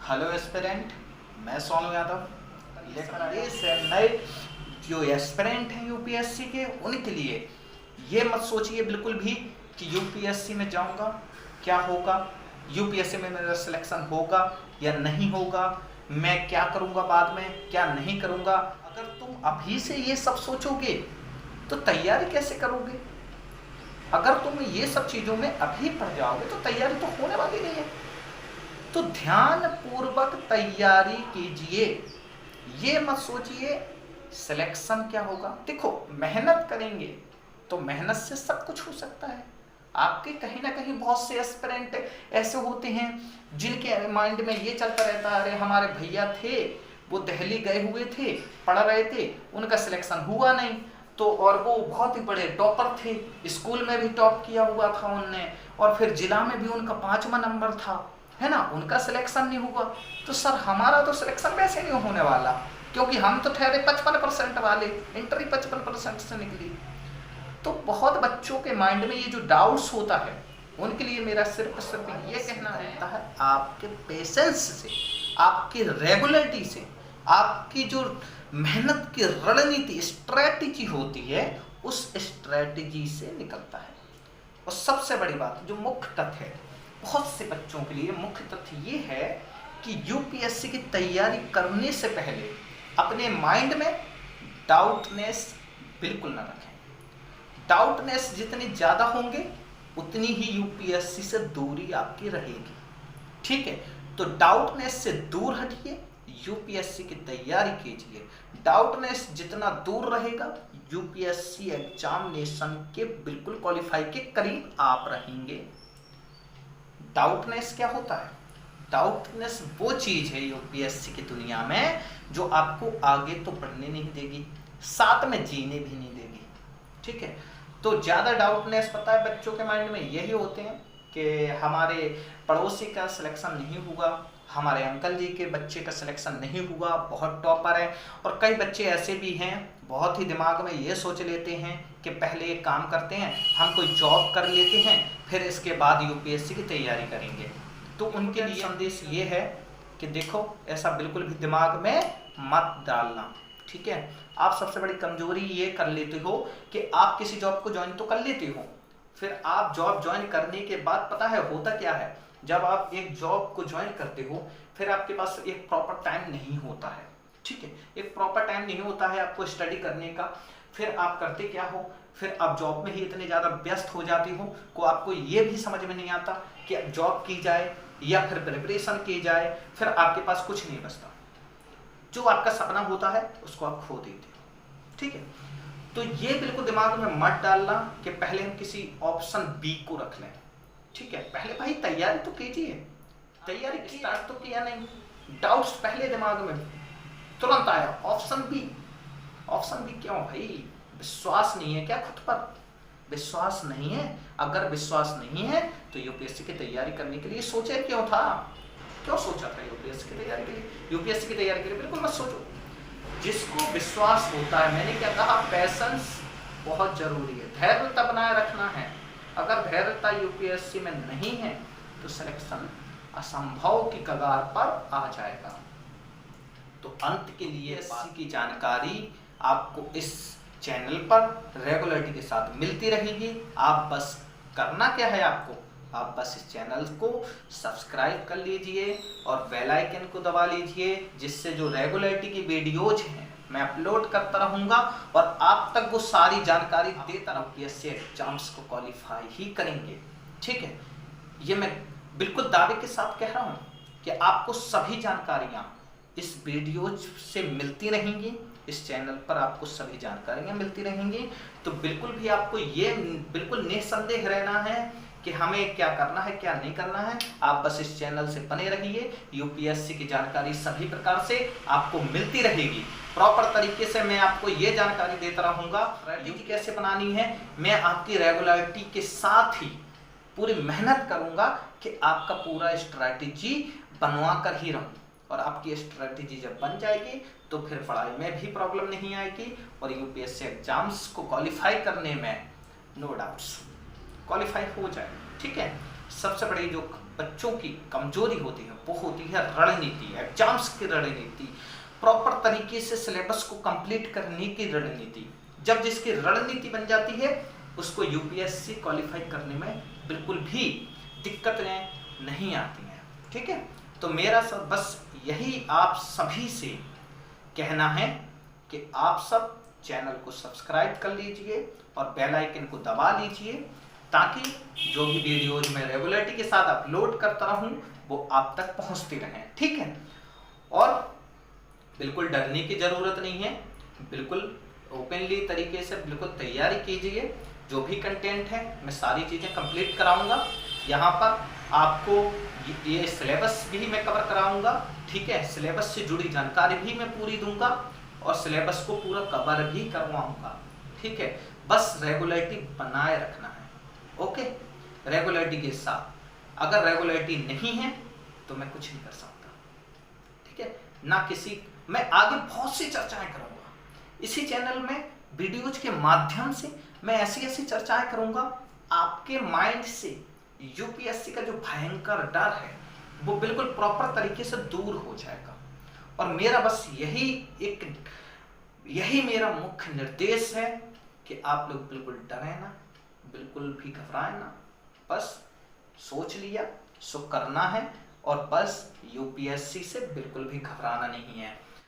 Hello aspirant, मैं सोनू यादव लेकर आए से नए जो एस्पिरेंट हैं यूपीएससी के उनके लिए। ये मत सोचिए बिल्कुल भी कि यूपीएससी में जाऊंगा क्या होगा, यूपीएससी में मेरा सिलेक्शन होगा या नहीं होगा, मैं क्या करूंगा बाद में क्या नहीं करूंगा। अगर तुम अभी से ये सब सोचोगे तो तैयारी कैसे करोगे? अगर तुम ये सब चीज़ों में अभी पड़ जाओगे तो तैयारी तो होने वाली नहीं है। तो ध्यान पूर्वक तैयारी कीजिए, ये मत सोचिए सिलेक्शन क्या होगा। देखो, मेहनत करेंगे तो मेहनत से सब कुछ हो सकता है। आपके कहीं ना कहीं बहुत से एस्पिरेंट ऐसे होते हैं जिनके माइंड में ये चलता रहता है, अरे हमारे भैया थे वो दिल्ली गए हुए थे, पढ़ रहे थे, उनका सिलेक्शन हुआ नहीं तो, और वो बहुत ही बड़े टॉपर थे, स्कूल में भी टॉप किया हुआ था उनने, और फिर जिला में भी उनका 5वां नंबर था, है ना, उनका सिलेक्शन नहीं हुआ। तो सर हमारा तो सिलेक्शन वैसे नहीं होने वाला क्योंकि हम तो ठहरे 55% वाले, इंटर ही 55% से निकली। तो बहुत बच्चों के माइंड में ये जो डाउट्स होता है उनके लिए मेरा सिर्फ ये कहना रहता है, आपके पेशेंस से, आपकी रेगुलरिटी से, आपकी जो मेहनत की रणनीति स्ट्रेटेजी होती है उस स्ट्रेटेजी से निकलता है। और सबसे बड़ी बात जो मुख्य तथ्य है बहुत से बच्चों के लिए, मुख्य तथ्य ये है कि यूपीएससी की तैयारी करने से पहले अपने माइंड में डाउटनेस बिल्कुल ना रखें। डाउटनेस जितनी ज़्यादा होंगे उतनी ही यूपीएससी से दूरी आपकी रहेगी। ठीक है, तो डाउटनेस से दूर हटिए, यूपीएससी की तैयारी कीजिए। डाउटनेस जितना दूर रहेगा यूपीएससी एग्जामिनेशन के बिल्कुल क्वालिफाई के करीब आप रहेंगे। डाउटनेस क्या होता है? डाउटनेस वो चीज है यूपीएससी की दुनिया में जो आपको आगे तो बढ़ने नहीं देगी, साथ में जीने भी नहीं देगी। ठीक है, तो ज्यादा डाउटनेस पता है बच्चों के माइंड में यही होते हैं कि हमारे पड़ोसी का सिलेक्शन नहीं हुआ, हमारे अंकल जी के बच्चे का सिलेक्शन नहीं हुआ, बहुत टॉपर है। और कई बच्चे ऐसे भी हैं बहुत ही दिमाग में ये सोच लेते हैं कि पहले एक काम करते हैं, हम कोई जॉब कर लेते हैं फिर इसके बाद यूपीएससी की तैयारी करेंगे। तो उनके लिए संदेश ये है कि देखो, ऐसा बिल्कुल भी दिमाग में मत डालना। ठीक है, आप सबसे बड़ी कमजोरी ये कर लेते हो कि आप किसी जॉब को ज्वाइन तो कर लेते हो, फिर आप जॉब ज्वाइन करने के बाद पता है होता क्या है, जब आप एक जॉब को ज्वाइन करते हो फिर आपके पास एक प्रॉपर टाइम नहीं होता है। ठीक है, एक प्रॉपर टाइम नहीं होता है आपको स्टडी करने का। फिर आप करते क्या हो, फिर आप जॉब में ही इतने ज़्यादा व्यस्त हो जाते हो को आपको ये भी समझ में नहीं आता कि जॉब की जाए या फिर प्रिपरेशन की जाए, फिर आपके पास कुछ नहीं बचता। जो आपका सपना होता है उसको आप खो देते हो। ठीक है, तो ये बिल्कुल दिमाग में मत डालना कि पहले हम किसी ऑप्शन बी को रख लें। ठीक है, पहले भाई तैयारी तो कीजिए, तैयारी स्टार्ट तो किया नहीं, डाउट्स पहले दिमाग में तुरंत आया ऑप्शन बी। ऑप्शन बी क्यों भाई? विश्वास नहीं है क्या खुद पर? विश्वास नहीं है? अगर विश्वास नहीं है तो यूपीएससी की तैयारी करने के लिए सोचे क्यों था? क्यों सोचा था यूपीएससी की तैयारी के लिए? यूपीएससी की तैयारी के लिए बिल्कुल मत सोचो। जिसको विश्वास होता है, मैंने क्या कहा, पैशंस बहुत जरूरी है, धैर्यता बनाए रखना है। अगर धैर्यता यूपीएससी में नहीं है तो सिलेक्शन असंभव की कगार पर आ जाएगा। तो अंत के लिए इसी की जानकारी आपको इस चैनल पर रेगुलरिटी के साथ मिलती रहेगी। आप बस करना क्या है, आप बस इस चैनल को सब्सक्राइब कर लीजिए और बेल आइकन को दबा लीजिए, जिससे जो रेगुलरिटी की वीडियोज हैं मैं अपलोड करता रहूँगा और आप तक वो सारी जानकारी देता रहूँ। यूपीएससी एग्जाम्स को क्वालिफाई ही करेंगे। ठीक है, ये मैं बिल्कुल दावे के साथ कह रहा हूँ कि आपको सभी जानकारियाँ इस वीडियो से मिलती रहेंगी, इस चैनल पर आपको सभी जानकारियाँ मिलती रहेंगी। तो बिल्कुल भी आपको ये बिल्कुल निसंदेह रहना है कि हमें क्या करना है क्या नहीं करना है। आप बस इस चैनल से बने रहिए, यूपीएससी की जानकारी सभी प्रकार से आपको मिलती रहेगी। प्रॉपर तरीके से मैं आपको ये जानकारी देता रहूँगा, स्ट्रैटेजी कैसे बनानी है। मैं आपकी रेगुलरिटी के साथ ही पूरी मेहनत करूँगा कि आपका पूरा स्ट्रैटेजी बनवा कर ही रहूँ, और आपकी स्ट्रैटेजी जब बन जाएगी तो फिर पढ़ाई में भी प्रॉब्लम नहीं आएगी और यूपीएससी एग्जाम्स को क्वालिफाई करने में नो डाउट्स क्वालिफाई हो जाए। ठीक है, सबसे बड़ी जो बच्चों की कमजोरी होती है वो होती है रणनीति, एग्जाम्स की रणनीति, प्रॉपर तरीके से सिलेबस को कंप्लीट करने की रणनीति। जब जिसकी रणनीति बन जाती है उसको यूपीएससी क्वालिफाई करने में बिल्कुल भी दिक्कतें नहीं आती हैं। ठीक है, तो मेरा सब बस यही आप सभी से कहना है कि आप सब चैनल को सब्सक्राइब कर लीजिए और बेल आइकन को दबा लीजिए, ताकि जो भी वीडियोज मैं रेगुलरिटी के साथ अपलोड करता रहूं वो आप तक पहुंचती रहें। ठीक है, और बिल्कुल डरने की जरूरत नहीं है, बिल्कुल ओपनली तरीके से बिल्कुल तैयारी कीजिए। जो भी कंटेंट है मैं सारी चीज़ें कंप्लीट कराऊंगा। यहाँ पर आपको ये सिलेबस भी मैं कवर कराऊंगा। ठीक है, सिलेबस से जुड़ी जानकारी भी मैं पूरी दूंगा और सिलेबस को पूरा कवर भी करवाऊंगा। ठीक है, बस रेगुलरिटी बनाए रखना है। ओके, रेगुलरिटी के साथ, अगर रेगुलरिटी नहीं है तो मैं कुछ नहीं कर सकता। ठीक है ना, किसी मैं आगे बहुत सी चर्चाएं करूंगा इसी चैनल में, वीडियोज के माध्यम से मैं ऐसी ऐसी चर्चाएं करूंगा, आपके माइंड से यूपीएससी का जो भयंकर डर है वो बिल्कुल प्रॉपर तरीके से दूर हो जाएगा। और मेरा बस यही मेरा मुख्य निर्देश है कि आप लोग बिल्कुल डरें ना, बिल्कुल भी घबराएं ना, बस सोच लिया सो करना है और बस यूपीएससी से बिल्कुल भी घबराना नहीं है।